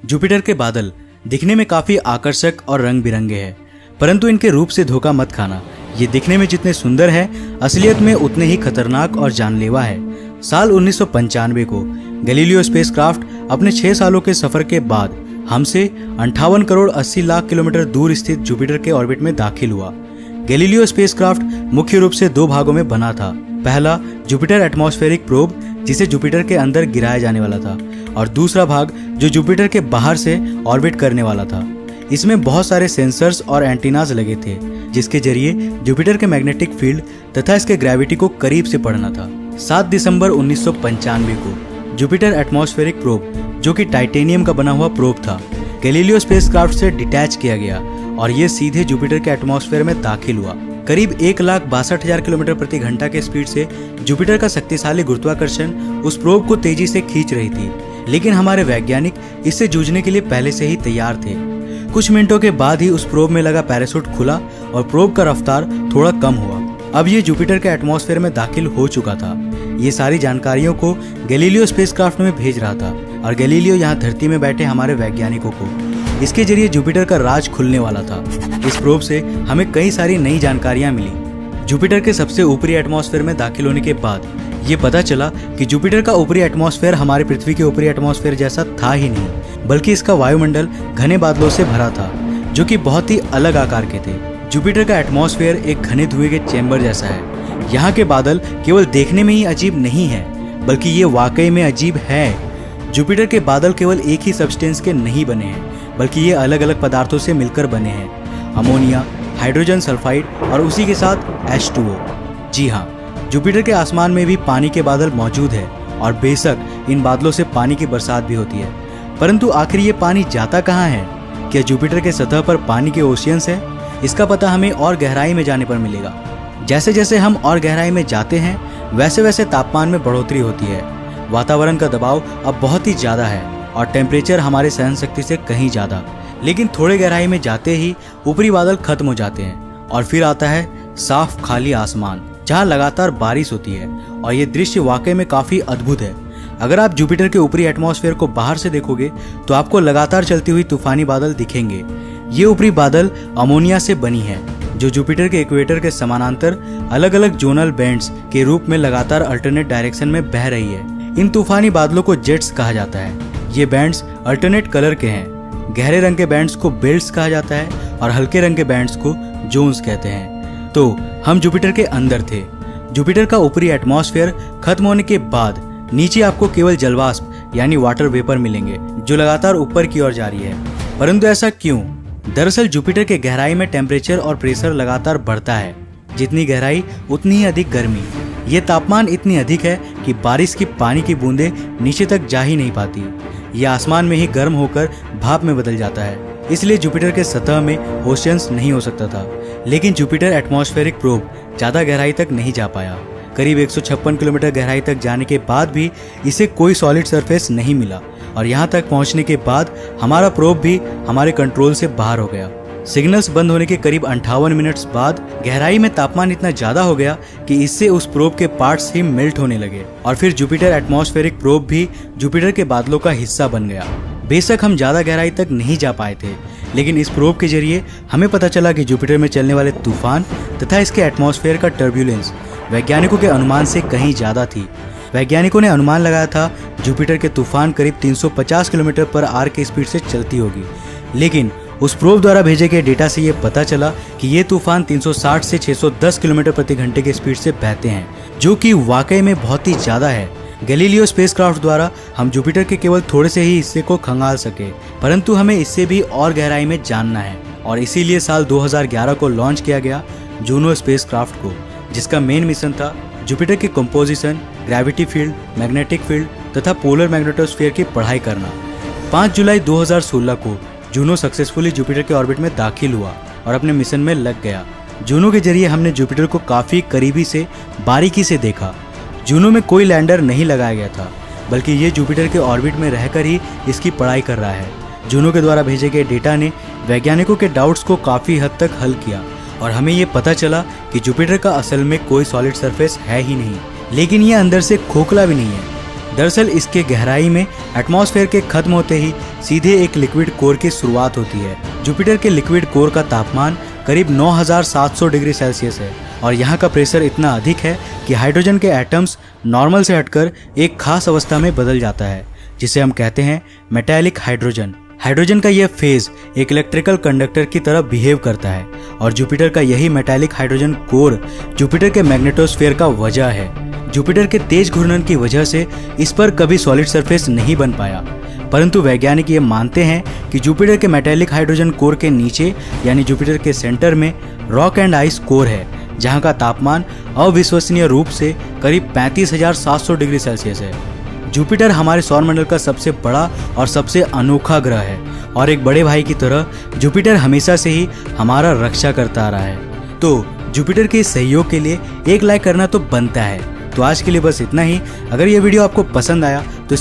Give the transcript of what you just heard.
Jupiter के बादल दिखने में काफी आकर्षक और रंग बिरंगे हैं, परंतु इनके रूप से धोखा मत खाना। ये दिखने में जितने सुंदर है, असलियत में उतने ही खतरनाक और जानलेवा है। साल 1995 को गैलीलियो स्पेसक्राफ्ट अपने 6 सालों के सफर के बाद हमसे 58 करोड़ 80 लाख किलोमीटर दूर स्थित जुपिटर के ऑर्बिट में दाखिल हुआ। गैलीलियो स्पेसक्राफ्ट मुख्य रूप से 2 भागों में बना था। पहला जुपिटर एटमॉस्फेरिक प्रोब, जिसे जुपिटर के अंदर गिराया जाने वाला था, और दूसरा भाग जो जुपिटर के बाहर से ऑर्बिट करने वाला था। इसमें बहुत सारे सेंसर्स और एंटीनाज लगे थे, जिसके जरिए जुपिटर के मैग्नेटिक फील्ड तथा इसके ग्रेविटी को करीब से पढ़ना था। 7 दिसंबर 1995 को जुपिटर एटमॉस्फेरिक प्रोब, जो कि टाइटेनियम का बना हुआ प्रोब था, गैलीलियो स्पेसक्राफ्ट से डिटैच किया गया और ये सीधे जुपिटर के एटमॉस्फेयर में दाखिल हुआ। करीब 1,62,000 किलोमीटर प्रति घंटा के स्पीड से जुपिटर का शक्तिशाली गुरुत्वाकर्षण उस प्रोब को तेजी से खींच रही थी, लेकिन हमारे वैज्ञानिक इससे जूझने के लिए पहले से ही तैयार थे। कुछ मिनटों के बाद ही उस प्रोब में लगा पैराशूट खुला और प्रोब का रफ्तार थोड़ा कम हुआ। अब ये जुपिटर के एटमॉस्फेयर में दाखिल हो चुका था। ये सारी जानकारियों को गैलीलियो स्पेसक्राफ्ट में भेज रहा था और गैलीलियो यहाँ धरती में बैठे हमारे वैज्ञानिकों को इसके जरिए जुपिटर का राज खुलने वाला था। इस प्रोब से हमें कई सारी नई जानकारियां मिली। जुपिटर के सबसे ऊपरी एटमॉस्फेयर में दाखिल होने के बाद ये पता चला कि जुपिटर का ऊपरी एटमॉस्फेयर हमारे पृथ्वी के ऊपरी एटमॉस्फेयर जैसा था ही नहीं, बल्कि इसका वायुमंडल घने बादलों से भरा था, जो कि बहुत ही अलग आकार के थे। जुपिटर का एटमॉस्फेयर एक घने धुएं के चैम्बर जैसा है। यहाँ के बादल केवल देखने में ही अजीब नहीं है, बल्कि ये वाकई में अजीब है। जुपिटर के बादल केवल एक ही सब्सटेंस के नहीं बने हैं, बल्कि ये अलग अलग पदार्थों से मिलकर बने हैं। अमोनिया, हाइड्रोजन सल्फाइड और उसी के साथ H2O। जी हाँ, जुपिटर के आसमान में भी पानी के बादल मौजूद है और बेशक इन बादलों से पानी की बरसात भी होती है, परंतु आखिर ये पानी जाता कहाँ है? क्या जुपिटर के सतह पर पानी के ओशियंस है? इसका पता हमें और गहराई में जाने पर मिलेगा। जैसे जैसे हम और गहराई में जाते हैं, वैसे वैसे तापमान में बढ़ोतरी होती है। वातावरण का दबाव अब बहुत ही ज्यादा है और टेम्परेचर हमारे सहन शक्ति से कहीं ज्यादा। लेकिन थोड़े गहराई में जाते ही ऊपरी बादल खत्म हो जाते हैं और फिर आता है साफ खाली आसमान, जहां लगातार बारिश होती है, और ये दृश्य वाकई में काफी अद्भुत है। अगर आप जुपिटर के ऊपरी एटमॉस्फेयर को बाहर से देखोगे तो आपको लगातार चलती हुई तूफानी बादल दिखेंगे। ये ऊपरी बादल अमोनिया से बनी है, जो जुपिटर के इक्वेटर के समानांतर अलग अलग जोनल बैंड्स के रूप में लगातार अल्टरनेट डायरेक्शन में बह रही है। इन तूफानी बादलों को जेट्स कहा जाता है। ये बैंड्स अल्टरनेट कलर के हैं। गहरे रंग के बैंड्स को बेल्ट्स कहा जाता है और हल्के रंग के बैंड्स को जोन्स कहते हैं। तो हम जुपिटर के अंदर थे। जुपिटर का ऊपरी एटमॉस्फेयर खत्म होने के बाद नीचे आपको केवल जलवाष्प यानी वाटर वेपर मिलेंगे, जो लगातार ऊपर की ओर जारी है। परंतु ऐसा क्यों? दरअसल जुपिटर के गहराई में टेम्परेचर और प्रेशर लगातार बढ़ता है। जितनी गहराई उतनी ही अधिक गर्मी। ये तापमान इतनी अधिक है कि बारिश की पानी की बूंदें नीचे तक जा ही नहीं पाती। यह आसमान में ही गर्म होकर भाप में बदल जाता है। इसलिए जुपिटर के सतह में ओशियंस नहीं हो सकता था। लेकिन जुपिटर एटमॉस्फेरिक प्रोब ज्यादा गहराई तक नहीं जा पाया। करीब 156 किलोमीटर गहराई तक जाने के बाद भी इसे कोई सॉलिड सरफेस नहीं मिला, और यहाँ तक पहुँचने के बाद हमारा प्रोब भी हमारे कंट्रोल से बाहर हो गया। सिग्नल्स बंद होने के करीब 58 मिनट्स बाद गहराई में तापमान इतना ज्यादा हो गया कि इससे उस प्रोब के पार्ट्स ही मेल्ट होने लगे, और फिर जुपिटर एटमॉस्फेरिक प्रोब भी जुपिटर के बादलों का हिस्सा बन गया। बेशक हम ज्यादा गहराई तक नहीं जा पाए थे, लेकिन इस प्रोब के जरिए हमें पता चला कि जुपिटर में चलने वाले तूफान तथा इसके एटमॉस्फेयर का टर्ब्यूलेंस वैज्ञानिकों के अनुमान से कहीं ज्यादा थी। वैज्ञानिकों ने अनुमान लगाया था जुपिटर के तूफान करीब 350 किलोमीटर पर आवर की स्पीड से चलती होगी, लेकिन उस प्रोब द्वारा भेजे गए डेटा से ये पता चला कि ये तूफान 360 से 610 किलोमीटर प्रति घंटे की स्पीड से बहते हैं, जो कि वाकई में बहुत ही ज्यादा है। गैलीलियो स्पेसक्राफ्ट द्वारा हम जुपिटर के केवल थोड़े से ही हिस्से को खंगाल सके, परंतु हमें इससे भी और गहराई में जानना है, और इसीलिए साल 2011 को लॉन्च किया गया जूनो स्पेसक्राफ्ट को, जिसका मेन मिशन था जुपिटर की composition, gravity field, magnetic field तथा पोलर मैग्नेटोस्फीयर की पढ़ाई करना। 5 जुलाई 2016 को जूनो सक्सेसफुली जुपिटर के ऑर्बिट में दाखिल हुआ और अपने मिशन में लग गया। जूनो के जरिए हमने जुपिटर को काफी करीबी से बारीकी से देखा। जूनो में कोई लैंडर नहीं लगाया गया था, बल्कि ये जुपिटर के ऑर्बिट में रहकर ही इसकी पढ़ाई कर रहा है। जूनो के द्वारा भेजे गए डेटा ने वैज्ञानिकों के डाउट्स को काफी हद तक हल किया, और हमें ये पता चला कि जुपिटर का असल में कोई सॉलिड सरफेस है ही नहीं, लेकिन ये अंदर से खोखला भी नहीं है। दरअसल इसके गहराई में एटमॉस्फेयर के खत्म होते ही सीधे एक लिक्विड कोर की शुरुआत होती है। जुपिटर के लिक्विड कोर का तापमान करीब 9700 डिग्री सेल्सियस है और यहाँ का प्रेशर इतना अधिक है कि हाइड्रोजन के एटम्स नॉर्मल से हटकर एक खास अवस्था में बदल जाता है, जिसे हम कहते हैं मेटालिक हाइड्रोजन। हाइड्रोजन का यह फेज एक इलेक्ट्रिकल कंडक्टर की तरह बिहेव करता है और जुपिटर का यही मेटालिक हाइड्रोजन कोर जुपिटर के मैग्नेटोस्फीयर का वजह है। जुपिटर के तेज घूर्णन की वजह से इस पर कभी सॉलिड सरफेस नहीं बन पाया, परंतु वैज्ञानिक ये मानते हैं कि जुपिटर के मेटालिक हाइड्रोजन कोर के नीचे यानी जुपिटर के सेंटर में रॉक एंड आइस कोर है, जहां का तापमान अविश्वसनीय रूप से करीब 35,700 डिग्री सेल्सियस है। जुपिटर हमारे सौरमंडल का सबसे बड़ा और सबसे अनोखा ग्रह है और एक बड़े भाई की तरह जुपिटर हमेशा से ही हमारा रक्षा करता आ रहा है। तो जुपिटर के सहयोग के लिए एक लाइक करना तो बनता है। तो आज के लिए बस इतना ही। अगर ये वीडियो आपको पसंद आया तो